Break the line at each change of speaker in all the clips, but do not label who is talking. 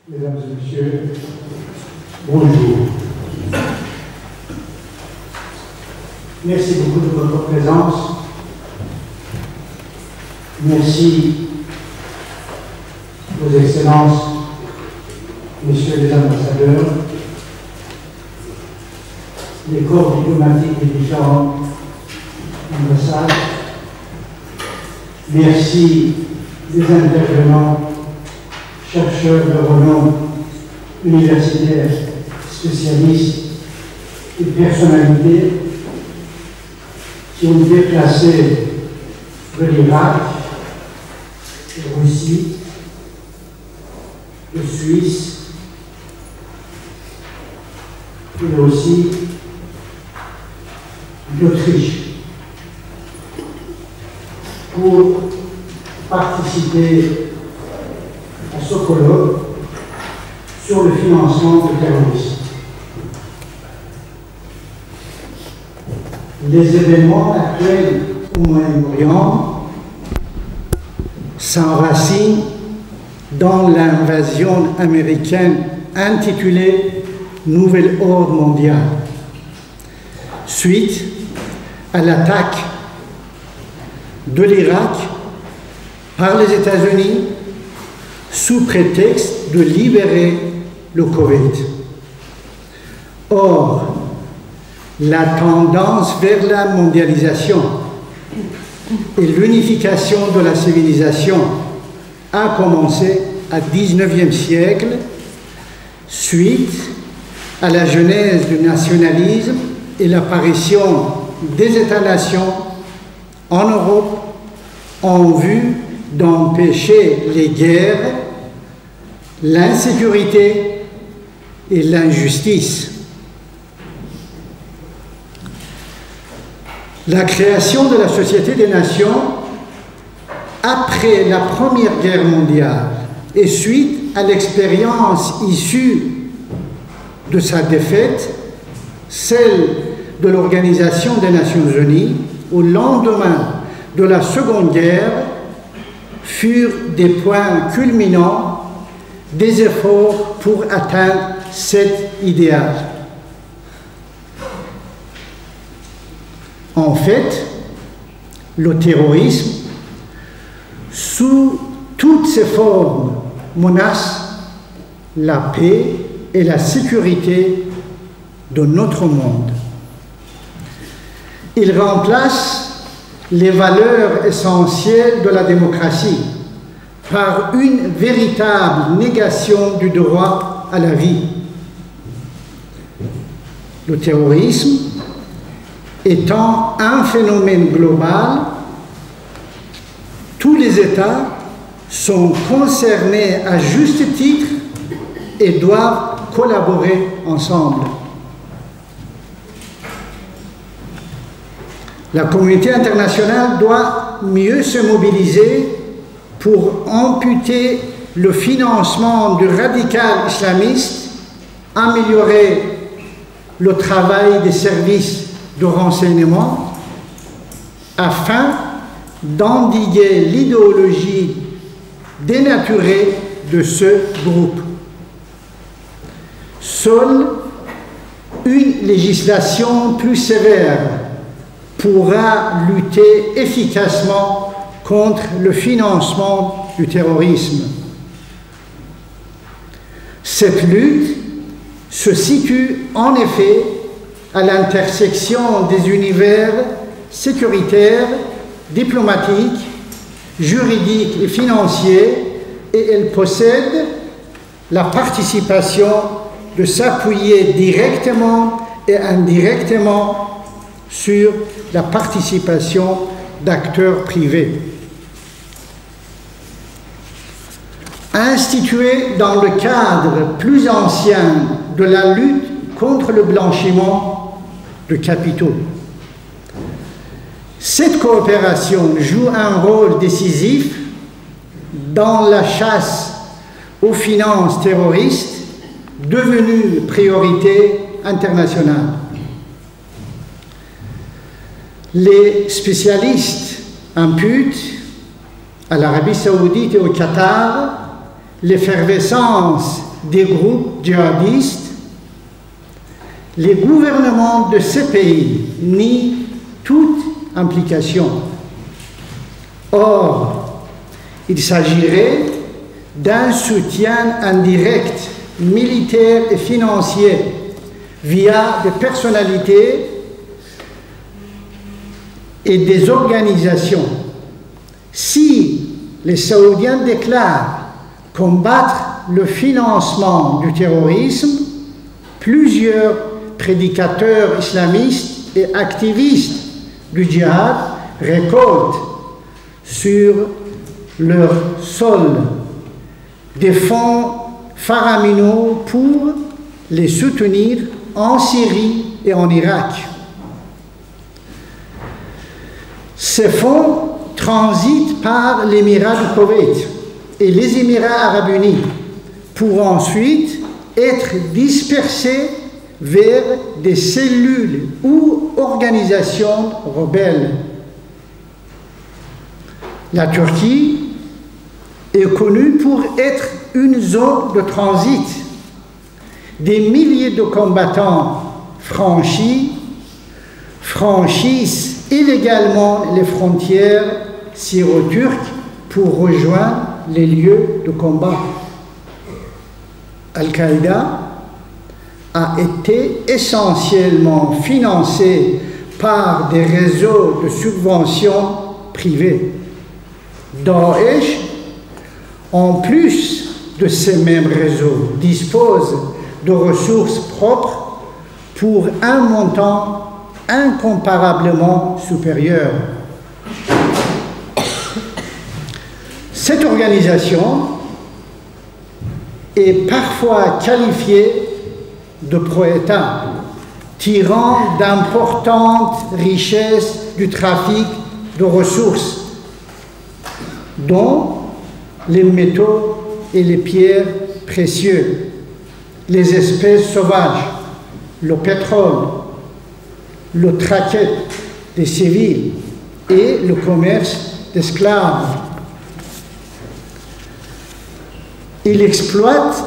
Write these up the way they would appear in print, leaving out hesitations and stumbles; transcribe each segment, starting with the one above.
Mesdames et messieurs, bonjour. Merci beaucoup de votre présence. Merci, Vos Excellences, Messieurs les ambassadeurs, les corps diplomatiques des différentes ambassades. Merci des intervenants, chercheurs de renom, universitaires, spécialistes et personnalités qui ont déplacé de l'Irak, de Russie, de Suisse, et aussi d'Autriche pour participer à ce colloque sur le financement du terrorisme. Les événements actuels au Moyen-Orient s'enracinent dans l'invasion américaine intitulée « Nouvel ordre mondial », suite à l'attaque de l'Irak par les États-Unis sous prétexte de libérer le Koweït. Or, la tendance vers la mondialisation et l'unification de la civilisation a commencé au XIXe siècle, suite à la genèse du nationalisme et l'apparition des États-nations en Europe en vue d'empêcher les guerres, l'insécurité et l'injustice. La création de la Société des Nations après la Première Guerre mondiale et suite à l'expérience issue de sa défaite, celle de l'Organisation des Nations Unies, au lendemain de la Seconde Guerre, furent des points culminants des efforts pour atteindre cet idéal. En fait, le terrorisme, sous toutes ses formes, menace la paix et la sécurité de notre monde. Il remplace les valeurs essentielles de la démocratie par une véritable négation du droit à la vie. Le terrorisme étant un phénomène global, tous les États sont concernés à juste titre et doivent collaborer ensemble. La communauté internationale doit mieux se mobiliser pour amputer le financement du radical islamiste, améliorer le travail des services de renseignement afin d'endiguer l'idéologie dénaturée de ce groupe. Seule une législation plus sévère pourra lutter efficacement contre le financement du terrorisme. Cette lutte se situe en effet à l'intersection des univers sécuritaires, diplomatiques, juridiques et financiers, et elle possède la participation de s'appuyer directement et indirectement sur la participation d'acteurs privés. Instituée dans le cadre plus ancien de la lutte contre le blanchiment de capitaux, cette coopération joue un rôle décisif dans la chasse aux finances terroristes, devenue priorité internationale. Les spécialistes imputent à l'Arabie saoudite et au Qatar l'effervescence des groupes djihadistes, les gouvernements de ces pays nient toute implication. Or, il s'agirait d'un soutien indirect, militaire et financier, via des personnalités et des organisations. Si les Saoudiens déclarent combattre le financement du terrorisme, plusieurs prédicateurs islamistes et activistes du djihad récoltent sur leur sol des fonds faraminaux pour les soutenir en Syrie et en Irak. Ces fonds transitent par l'Émirat du Koweït et les Émirats arabes unis pour ensuite être dispersés vers des cellules ou organisations rebelles. La Turquie est connue pour être une zone de transit. Des milliers de combattants franchissent illégalement les frontières syro-turques pour rejoindre les lieux de combat. Al-Qaïda a été essentiellement financé par des réseaux de subventions privées. Daesh, en plus de ces mêmes réseaux, dispose de ressources propres pour un montant incomparablement supérieur. Cette organisation est parfois qualifiée de pro-État, tirant d'importantes richesses du trafic de ressources, dont les métaux et les pierres précieuses, les espèces sauvages, le pétrole, le trafic des civils et le commerce d'esclaves. Il exploite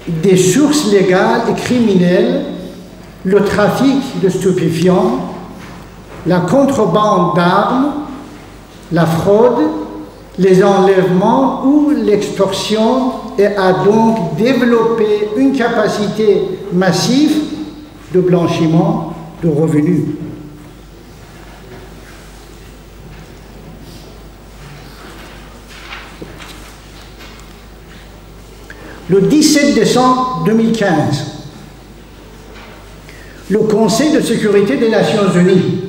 des sources légales et criminelles, le trafic de stupéfiants, la contrebande d'armes, la fraude, les enlèvements ou l'extorsion et a donc développé une capacité massive de blanchiment de revenus. Le 17 décembre 2015, le Conseil de sécurité des Nations Unies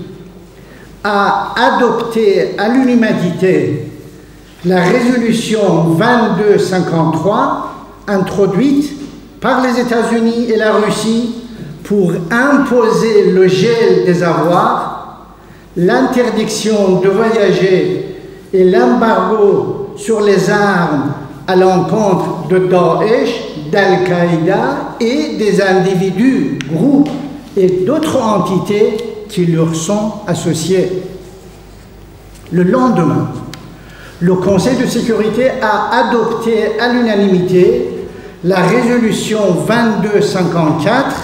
a adopté à l'unanimité la résolution 2253 introduite par les États-Unis et la Russie pour imposer le gel des avoirs, l'interdiction de voyager et l'embargo sur les armes à l'encontre de Daesh, d'Al-Qaïda et des individus, groupes et d'autres entités qui leur sont associés. Le lendemain, le Conseil de sécurité a adopté à l'unanimité la résolution 2254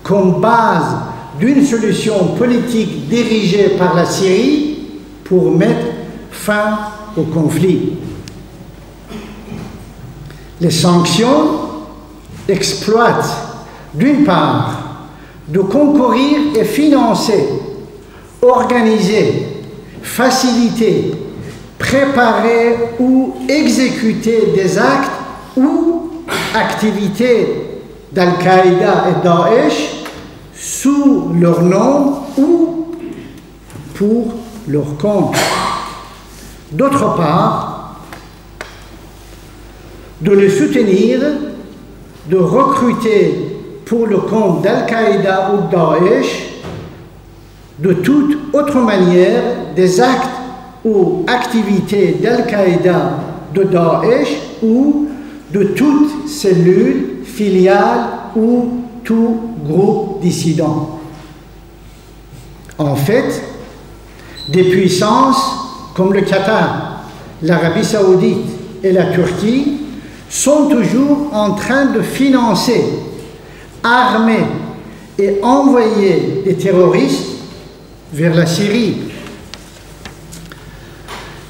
comme base d'une solution politique dirigée par la Syrie pour mettre fin au conflit. Les sanctions exploitent, d'une part, de concourir et financer, organiser, faciliter, préparer ou exécuter des actes ou activités d'Al-Qaïda et Daesh sous leur nom ou pour leur compte. D'autre part, de les soutenir, de recruter pour le compte d'Al-Qaïda ou Daesh, de toute autre manière, des actes ou activités d'Al-Qaïda, de Daesh ou de toute cellule, filiale ou tout groupe dissident. En fait, des puissances comme le Qatar, l'Arabie saoudite et la Turquie sont toujours en train de financer, armer et envoyer des terroristes vers la Syrie.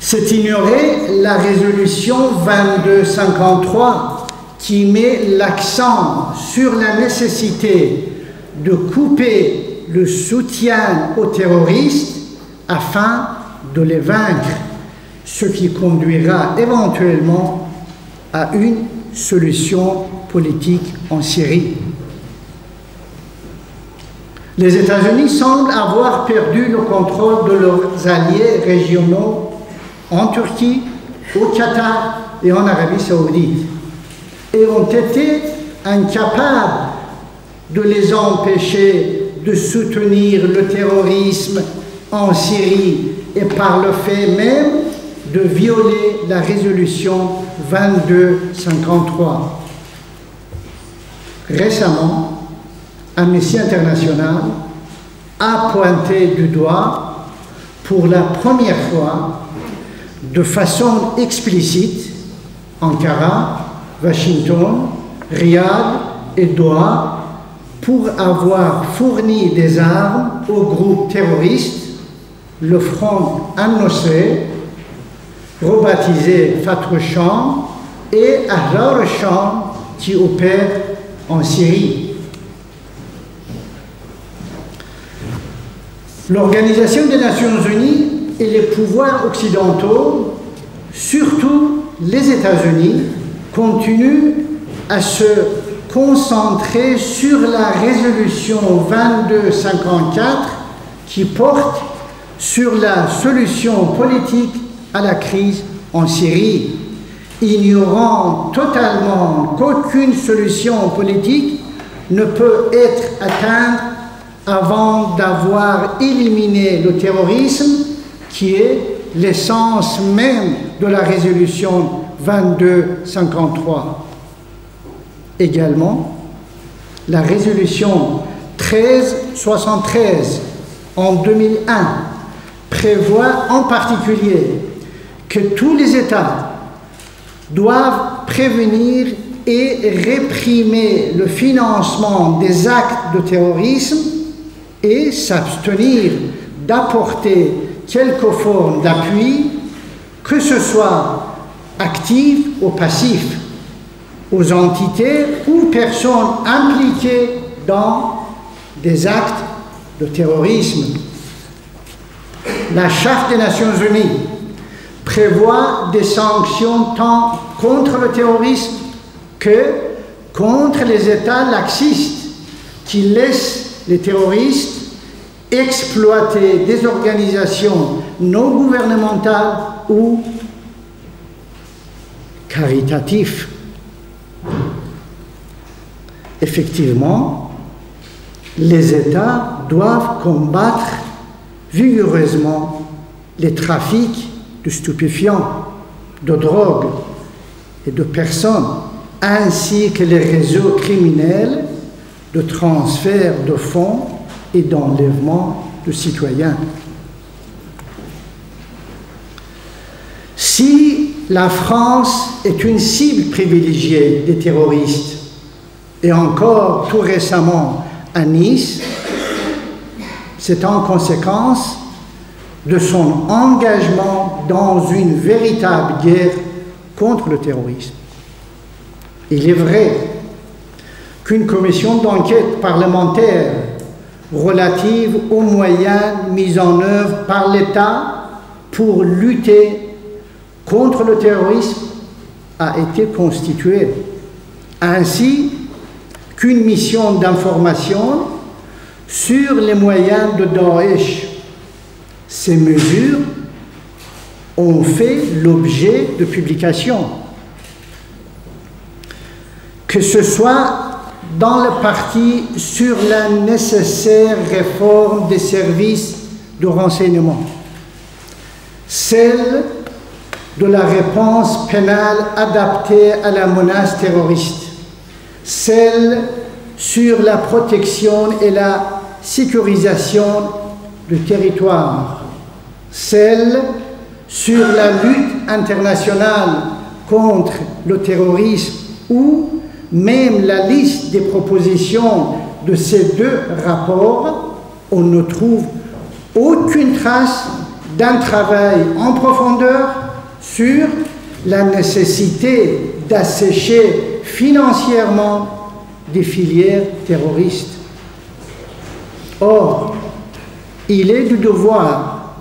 C'est ignorer la résolution 2253 qui met l'accent sur la nécessité de couper le soutien aux terroristes afin de les vaincre, ce qui conduira éventuellement à une solution politique en Syrie. Les États-Unis semblent avoir perdu le contrôle de leurs alliés régionaux en Turquie, au Qatar et en Arabie Saoudite, et ont été incapables de les empêcher de soutenir le terrorisme en Syrie et par le fait même de violer la résolution 2253. Récemment, Amnesty International a pointé du doigt pour la première fois de façon explicite Ankara, Washington, Riyad et Doha pour avoir fourni des armes au groupe terroriste le Front Al-Nosra, rebaptisé Fatah Sham, et Ahrar Sham qui opère en Syrie. L'Organisation des Nations Unies et les pouvoirs occidentaux, surtout les États-Unis, continuent à se concentrer sur la résolution 2254 qui porte sur la solution politique à la crise en Syrie, ignorant totalement qu'aucune solution politique ne peut être atteinte avant d'avoir éliminé le terrorisme, qui est l'essence même de la résolution 2253. Également, la résolution 1373 en 2001 prévoit en particulier que tous les États doivent prévenir et réprimer le financement des actes de terrorisme et s'abstenir d'apporter quelque forme d'appui, que ce soit actif ou passif, aux entités ou personnes impliquées dans des actes de terrorisme. La Charte des Nations Unies prévoit des sanctions tant contre le terrorisme que contre les États laxistes qui laissent les terroristes exploiter des organisations non gouvernementales ou caritatives. Effectivement, les États doivent combattre vigoureusement les trafics de stupéfiants, de drogue et de personnes, ainsi que les réseaux criminels de transfert de fonds et d'enlèvement de citoyens. Si la France est une cible privilégiée des terroristes, et encore tout récemment à Nice, c'est en conséquence de son engagement dans une véritable guerre contre le terrorisme. Il est vrai qu'une commission d'enquête parlementaire relative aux moyens mis en œuvre par l'État pour lutter contre le terrorisme a été constituée, ainsi qu'une mission d'information sur les moyens de Daesh. Ces mesures ont fait l'objet de publications, que ce soit dans le parti sur la nécessaire réforme des services de renseignement, celle de la réponse pénale adaptée à la menace terroriste, celle sur la protection et la sécurisation du territoire, celle sur la lutte internationale contre le terrorisme ou même la liste des propositions de ces deux rapports, on ne trouve aucune trace d'un travail en profondeur sur la nécessité d'assécher financièrement des filières terroristes. Or, il est du devoir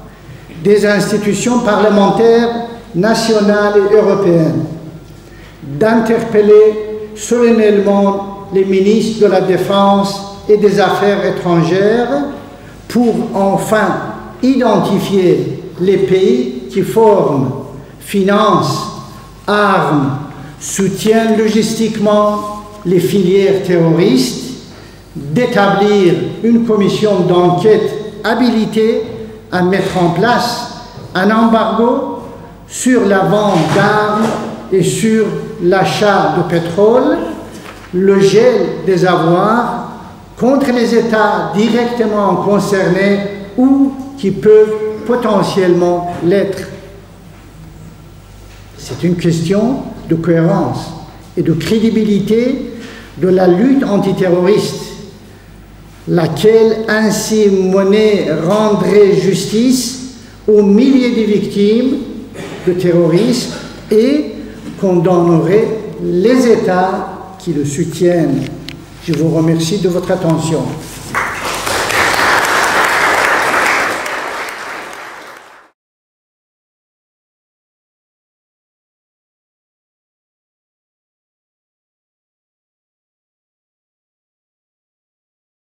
des institutions parlementaires nationales et européennes d'interpeller solennellement les ministres de la Défense et des Affaires étrangères pour enfin identifier les pays qui forment, financent, arment, soutiennent logistiquement les filières terroristes, d'établir une commission d'enquête habilitée à mettre en place un embargo sur la vente d'armes et sur l'achat de pétrole, le gel des avoirs contre les États directement concernés ou qui peuvent potentiellement l'être. C'est une question de cohérence et de crédibilité de la lutte antiterroriste, laquelle ainsi menée rendrait justice aux milliers de victimes de terrorisme et condamnerait les États qui le soutiennent. Je vous remercie de votre attention.